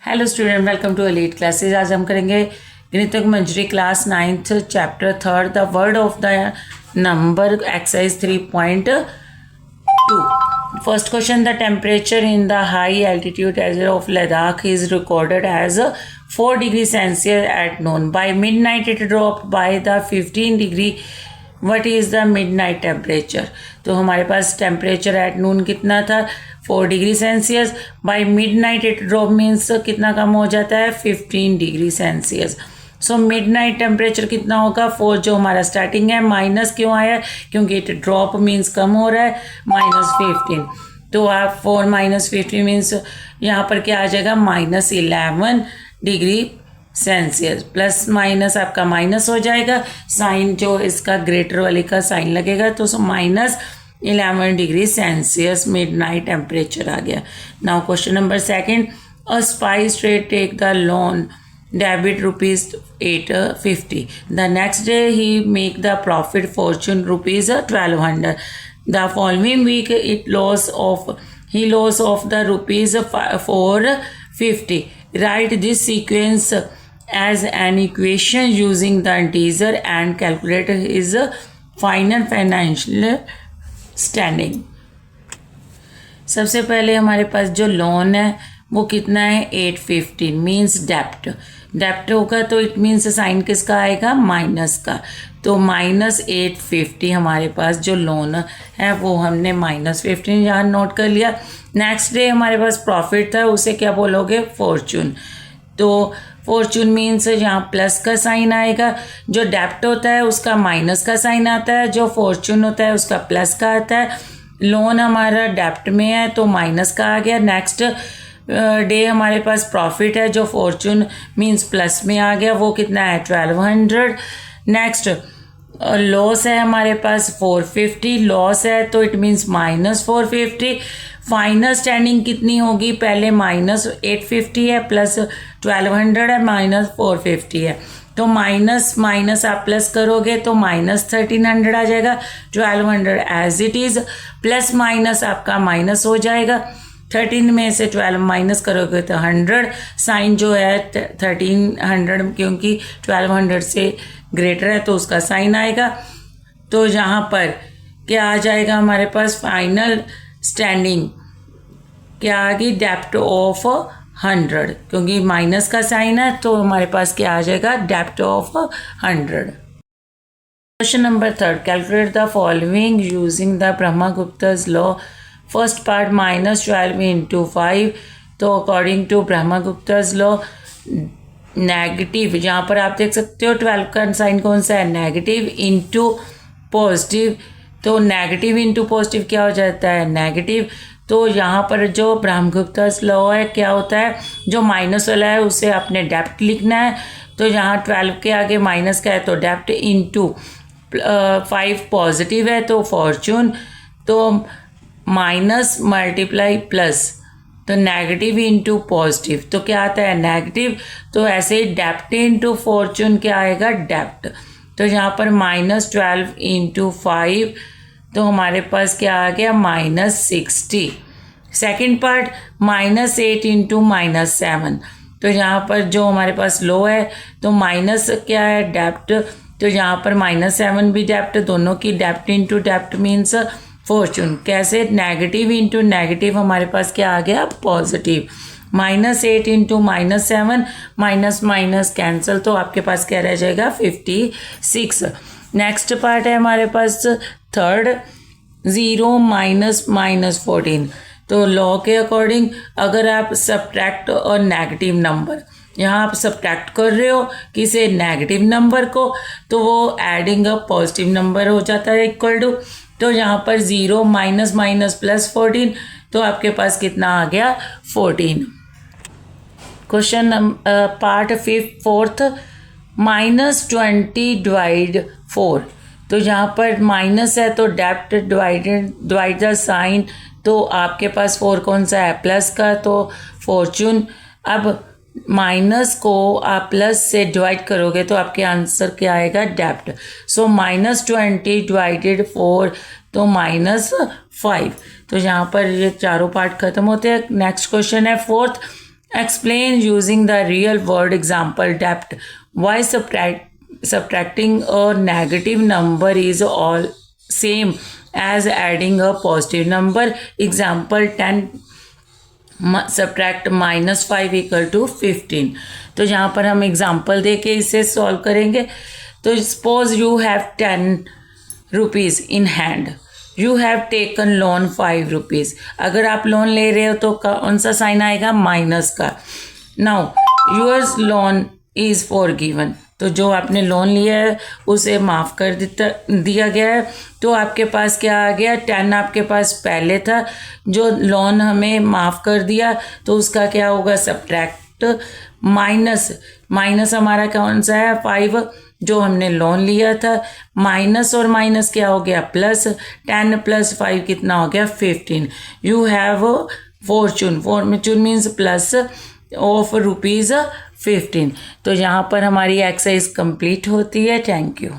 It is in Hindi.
Hello student, welcome to elite classes. आज हम करेंगे Ganita Manjari class 9th chapter 3 the word of the number exercise 3.2। First question, the temperature in the high altitude area of Ladakh is recorded as 4 degree Celsius at noon. By midnight it drop by the 15 degree. What is the midnight temperature. तो हमारे पास टेम्परेचर एट नून कितना था, 4 degree Celsius. By midnight it drop means कितना कम हो जाता है, 15 degree Celsius. So mid night temperature कितना होगा, 4 जो हमारा स्टार्टिंग है। माइनस क्यों आया, क्योंकि इट ड्रॉप मीन्स कम हो रहा है, -15। तो आप 4 - 15 मीन्स यहाँ पर क्या आ जाएगा, -11 डिग्री सेल्सियस। प्लस माइनस आपका माइनस हो जाएगा, साइन जो इसका ग्रेटर वाले का साइन लगेगा, तो -11 degree Celsius midnight temperature आ गया। Now question number second, a spice trade take the loan debit ₹850। The next day he make the profit fortune ₹1200। The following week it loss of the ₹450। Write this sequence as an equation using the integer and calculate his final financial standing। सबसे पहले हमारे पास जो लोन है वो कितना है, 850 मीन्स डेप्ट होगा, तो इट मीन्स साइन किसका आएगा, माइनस का। तो -850 हमारे पास जो लोन है वो हमने -15 यहाँ नोट कर लिया। नेक्स्ट डे हमारे पास प्रॉफिट था, उसे क्या बोलोगे, फॉर्चून। तो फॉर्चून मीन्स यहाँ प्लस का साइन आएगा, जो डेप्ट होता है उसका माइनस का साइन आता है, जो फॉर्चून होता है उसका प्लस का आता है। लोन हमारा डेप्ट में है तो माइनस का आ गया। नेक्स्ट डे हमारे पास प्रॉफिट है, जो फॉर्चून मीन्स प्लस में आ गया, वो कितना है, 1200। नेक्स्ट लॉस है हमारे पास 450, लॉस है तो इट मीन्स -450। फाइनल स्टैंडिंग कितनी होगी, पहले -850 है, प्लस 1200 है, -450 है, तो माइनस आप प्लस करोगे तो -1300 आ जाएगा। 1200 as it is, plus minus आपका माइनस हो जाएगा। 13 में से 12 माइनस करोगे तो 100, साइन जो है 1300 क्योंकि 1200 से ग्रेटर है तो उसका साइन आएगा। तो यहाँ पर क्या आ जाएगा हमारे पास, फाइनल स्टैंडिंग क्या आ गई, डेप्ट ऑफ 100, क्योंकि माइनस का साइन है तो हमारे पास क्या आ जाएगा, डेप्ट of 100। Question number 3, calculate the following using the Brahmagupta's law. First part -12 × 5। तो according to Brahmagupta's law negative, यहाँ पर आप देख सकते हो 12 का साइन कौन सा है, नेगेटिव इंटू पॉजिटिव। तो नेगेटिव इंटू पॉजिटिव क्या हो जाता है, नेगेटिव। तो यहाँ पर जो ब्रह्मगुप्ता's लॉ है क्या होता है, जो माइनस वाला है उसे आपने डेप्ट लिखना है। तो यहाँ 12 के आगे माइनस का है तो डेप्ट, इंटू 5 पॉजिटिव है तो फॉर्चून, तो माइनस मल्टीप्लाई प्लस, तो नेगेटिव इंटू पॉजिटिव तो क्या आता है, नेगेटिव। तो ऐसे ही डेप्ट इंटू फॉर्चून क्या आएगा, डेप्ट। तो यहाँ पर -12 × 5 तो हमारे पास क्या आ गया, -60। Second part -8 × -7। तो यहाँ पर जो हमारे पास लो है तो माइनस क्या है, डेप्ट, तो यहाँ पर -7 भी डेप्ट, दोनों की डेप्ट इंटू डेप्ट मीन्स फॉर्चून। कैसे, नेगेटिव इंटू नेगेटिव हमारे पास क्या आ गया, पॉजिटिव। -8 × -7, माइनस माइनस कैंसिल, तो आपके पास क्या रह जाएगा, 56। नेक्स्ट पार्ट है हमारे पास थर्ड, 0 - -14। तो लॉ के अकॉर्डिंग अगर आप सब्ट्रैक्ट और नेगेटिव नंबर, यहाँ आप सब्ट्रैक्ट कर रहे हो किसी नेगेटिव नंबर को, तो वो एडिंग अ पॉजिटिव नंबर हो जाता है इक्वल टू। तो यहाँ पर 0 - +14, तो आपके पास कितना आ गया, 14। Question part 4th, -20 / 4। तो यहाँ पर माइनस है तो डेप्ट, डिवाइड द साइन, तो आपके पास 4 कौन सा है, प्लस का, तो फॉर्चून। अब माइनस को आप प्लस से डिवाइड करोगे तो आपके आंसर क्या आएगा, डेप्ट। सो -20 / 4 तो -5। तो यहाँ पर ये चारों पार्ट खत्म होते हैं। नेक्स्ट क्वेश्चन है 4th, Explain using the real world example debt why subtracting a negative number is all same as adding a positive number. Example 10 subtract -5 equal to 15. तो यहाँ पर हम एग्जाम्पल दे के इसे सॉल्व करेंगे. तो suppose you have 10 rupees in hand. You have taken loan 5 rupees. अगर आप लोन ले रहे हो तो कौन सा साइन आएगा? माइनस का. Now yours loan is forgiven. तो जो आपने लोन लिया है उसे माफ़ कर दिया गया है. तो आपके पास क्या आ गया? 10 आपके पास पहले था, जो लोन हमें माफ़ कर दिया तो उसका क्या होगा? सब्ट्रैक्ट माइनस हमारा कौन सा है? 5 जो हमने लोन लिया था. माइनस और माइनस क्या हो गया? प्लस. 10 + 5 कितना हो गया? 15. You have Fortune means plus of ₹15. तो यहाँ पर हमारी एक्सरसाइज कंप्लीट होती है. Thank you.